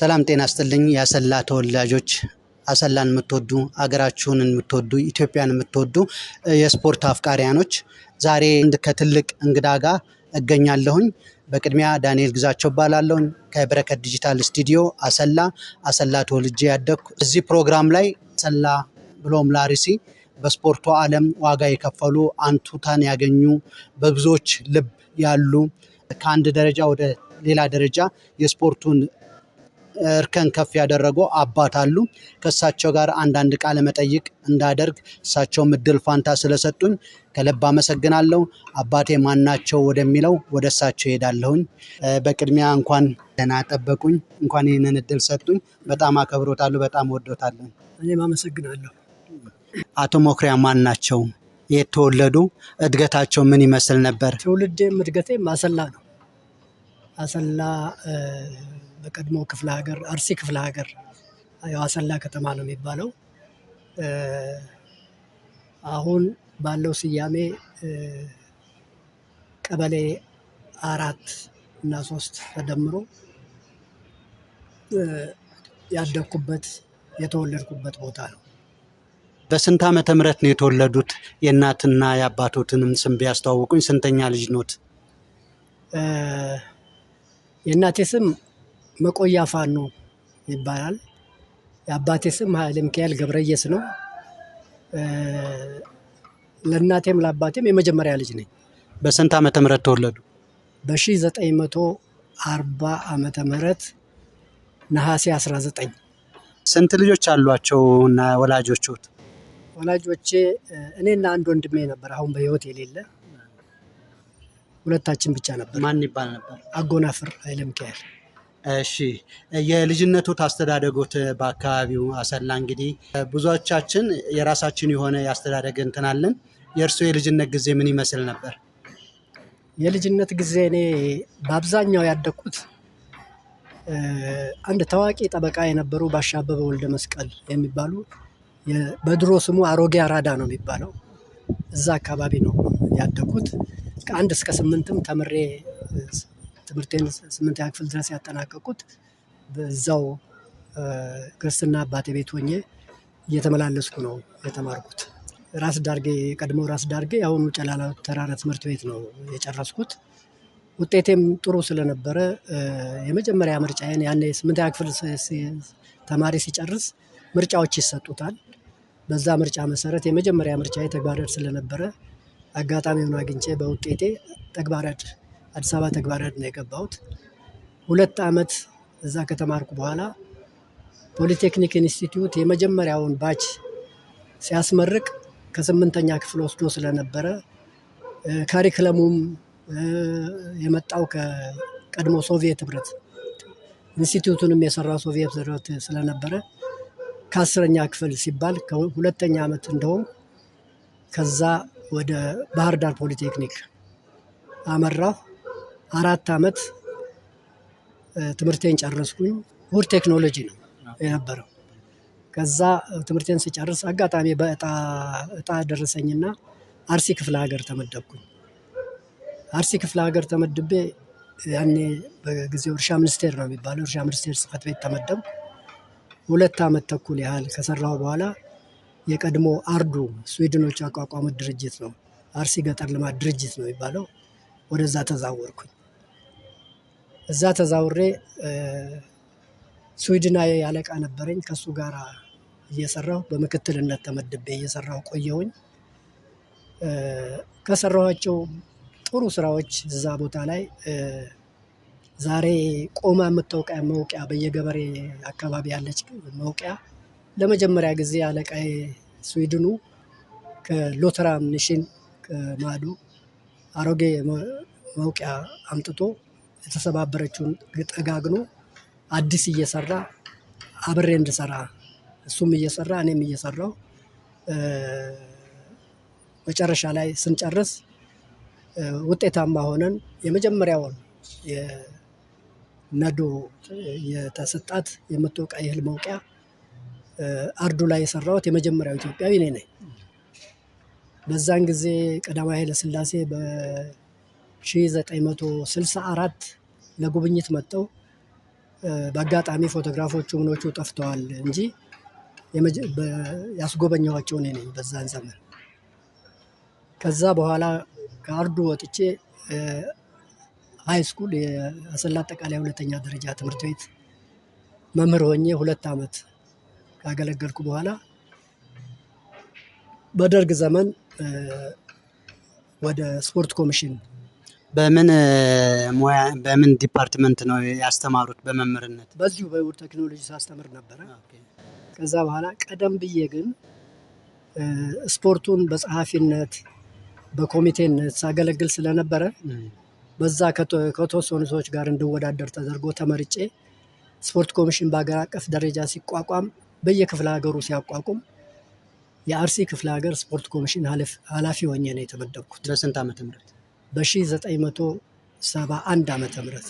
ሰላም ጤና ይስጥልኝ ያሰላ ተወላጆች አሰላን የምትወዱ አገራችሁን የምትወዱ ኢትዮጵያን የምትወዱ የስፖርት አፍቃሪያኖች ዛሬ ከትልቅ እንግዳ ጋር እገኛለሁኝ። በቅድሚያ ዳንኤል ግዛቸው እባላለሁኝ ከበረከት ዲጂታል ስቱዲዮ አሰላ ተወልጄ ያደግኩ። እዚህ ፕሮግራም ላይ አሰላ ብሎም ላርሲ በስፖርቱ ዓለም ዋጋ የከፈሉ አንቱታን ያገኙ በብዙዎች ልብ ያሉ ከአንድ ደረጃ ወደ ሌላ ደረጃ የስፖርቱን እርከን ከፍ ያደረጉ አባት አሉ። ከእሳቸው ጋር አንዳንድ ቃለ መጠይቅ እንዳደርግ እሳቸው እድል ፋንታ ስለሰጡኝ ከልብ አመሰግናለሁ። አባቴ ማናቸው ወደሚለው ወደ እሳቸው ሄዳለሁኝ። በቅድሚያ እንኳን ደህና ጠበቁኝ፣ እንኳን ይህንን እድል ሰጡኝ። በጣም አከብሮታለሁ፣ በጣም ወዶታለሁ። እኔም አመሰግናለሁ። አቶ ሞክሪያ ማናቸው? የት ተወለዱ? እድገታቸው ምን ይመስል ነበር? ትውልዴም እድገቴም አሰላ ነው። አሰላ በቀድሞ ክፍለ ሀገር አርሲ ክፍለ ሀገር አሰላ ከተማ ነው የሚባለው። አሁን ባለው ስያሜ ቀበሌ 4 እና 3 ተደምሮ ያደግኩበት የተወለድኩበት ቦታ ነው። በስንት ዓመተ ምህረት ነው የተወለዱት? የእናትና የአባቶትንም ስም ቢያስተዋውቁኝ። ስንተኛ ልጅ ኖት? የእናቴ ስም መቆያ ፋኖ ይባላል። የአባቴ ስም ኃይለ ሚካኤል ገብረየስ ነው። ለእናቴም ለአባቴም የመጀመሪያ ልጅ ነኝ። በስንት ዓመተ ምህረት ተወለዱ? በ1940 ዓመተ ምህረት ነሐሴ 19። ስንት ልጆች አሏቸው እና ወላጆቹት? ወላጆቼ እኔና አንድ ወንድሜ ነበር አሁን በህይወት የሌለ። ሁለታችን ብቻ ነበር። ማን ይባል ነበር? አጎናፍር ኃይለ ሚካኤል። እሺ፣ የልጅነቱ አስተዳደጎት በአካባቢው አሰላ እንግዲህ ብዙዎቻችን የራሳችን የሆነ ያስተዳደግ እንትን አለን። የእርስዎ የልጅነት ጊዜ ምን ይመስል ነበር? የልጅነት ጊዜ እኔ በአብዛኛው ያደግኩት አንድ ታዋቂ ጠበቃ የነበሩ ባሻ አበበ ወልደ መስቀል የሚባሉ በድሮ ስሙ አሮጌ አራዳ ነው የሚባለው፣ እዛ አካባቢ ነው ያደግኩት። ከ1 እስከ 8ም ተምሬ ትምህርቴን 8ኛ ክፍል ድረስ ያጠናቀቁት በዛው ክርስትና አባቴ ቤት ሆኜ እየተመላለስኩ ነው የተማርኩት። ራስ ዳርጌ ቀድሞ ራስ ዳርጌ አሁን ጨላላ ተራራ ትምህርት ቤት ነው የጨረስኩት። ውጤቴም ጥሩ ስለነበረ የመጀመሪያ ምርጫዬን ያኔ 8ኛ ክፍል ተማሪ ሲጨርስ ምርጫዎች ይሰጡታል። በዛ ምርጫ መሰረት የመጀመሪያ ምርጫዬ ተግባረድ ስለነበረ አጋጣሚውን አግኝቼ በውጤቴ ተግባረድ አዲስ አበባ ተግባረድ ነው የገባሁት። 2 ዓመት እዛ ከተማርኩ በኋላ ፖሊቴክኒክ ኢንስቲትዩት የመጀመሪያውን ባች ሲያስመርቅ ከ8ኛ ክፍል ወስዶ ስለነበረ ካሪክለሙም የመጣው ከቀድሞ ሶቪየት ህብረት ኢንስቲትዩቱንም የሰራው ሶቪየት ህብረት ስለነበረ ከ10ኛ ክፍል ሲባል ከ2ኛ ዓመት እንደውም ከዛ ወደ ባህር ዳር ፖሊቴክኒክ አመራሁ። 4 ዓመት ትምህርቴን ጨረስኩኝ። ውድ ቴክኖሎጂ ነው የነበረው። ከዛ ትምህርቴን ስጨርስ አጋጣሚ በእጣ ደረሰኝና አርሲ ክፍለ ሀገር ተመደብኩኝ። አርሲ ክፍለ ሀገር ተመድቤ ያኔ በጊዜው እርሻ ሚኒስቴር ነው የሚባለው፣ እርሻ ሚኒስቴር ጽሕፈት ቤት ተመደብኩ። 2 ዓመት ተኩል ያህል ከሰራሁ በኋላ የቀድሞ አርዱ ስዊድኖች ያቋቋሙት ድርጅት ነው፣ አርሲ ገጠር ልማት ድርጅት ነው የሚባለው። ወደዛ ተዛወርኩኝ። እዛ ተዛውሬ ስዊድናዊ አለቃ ነበረኝ። ከሱ ጋር እየሰራሁ በምክትልነት ተመድቤ እየሰራሁ ቆየሁኝ። ከሰራኋቸው ጥሩ ስራዎች እዛ ቦታ ላይ ዛሬ ቆማ የምታውቂያ መውቂያ በየገበሬ አካባቢ ያለች መውቂያ ለመጀመሪያ ጊዜ አለቃዬ ስዊድኑ ከሎተራም ኔሽን ከማዶ አሮጌ መውቂያ አምጥቶ የተሰባበረችውን ጠጋግኖ አዲስ እየሰራ አብሬ እንድሰራ እሱም እየሰራ እኔም እየሰራው መጨረሻ ላይ ስንጨርስ ውጤታማ ሆነን የመጀመሪያውን የነዶ የተሰጣት የምትወቃ የእህል መውቂያ አርዱ ላይ የሰራሁት የመጀመሪያው ኢትዮጵያዊ እኔ ነኝ። በዛን ጊዜ ቀዳማዊ ኃይለ ሥላሴ በ1964 ለጉብኝት መጥተው በአጋጣሚ ፎቶግራፎቹ ምኖቹ ጠፍተዋል እንጂ ያስጎበኘኋቸው እኔ ነኝ በዛን ዘመን። ከዛ በኋላ ከአርዱ ወጥቼ ሃይ ስኩል የአሰላ አጠቃላይ ሁለተኛ ደረጃ ትምህርት ቤት መምህር ሆኜ 2 ዓመት ካገለገልኩ በኋላ በደርግ ዘመን ወደ ስፖርት ኮሚሽን በምን ዲፓርትመንት ነው ያስተማሩት በመምህርነት? በዚሁ በውድ ቴክኖሎጂ ሳስተምር ነበረ። ከዛ በኋላ ቀደም ብዬ ግን ስፖርቱን በጸሐፊነት በኮሚቴነት ሳገለግል ስለነበረ በዛ ከተወሰኑ ሰዎች ጋር እንድወዳደር ተደርጎ ተመርጬ ስፖርት ኮሚሽን በአገር አቀፍ ደረጃ ሲቋቋም በየክፍለ ሀገሩ ሲያቋቁም የአርሲ ክፍለ ሀገር ስፖርት ኮሚሽን ኃላፊ ሆኜ ነው የተመደብኩት። በስንት ዓመተ ምህረት? በ1971 ዓመተ ምህረት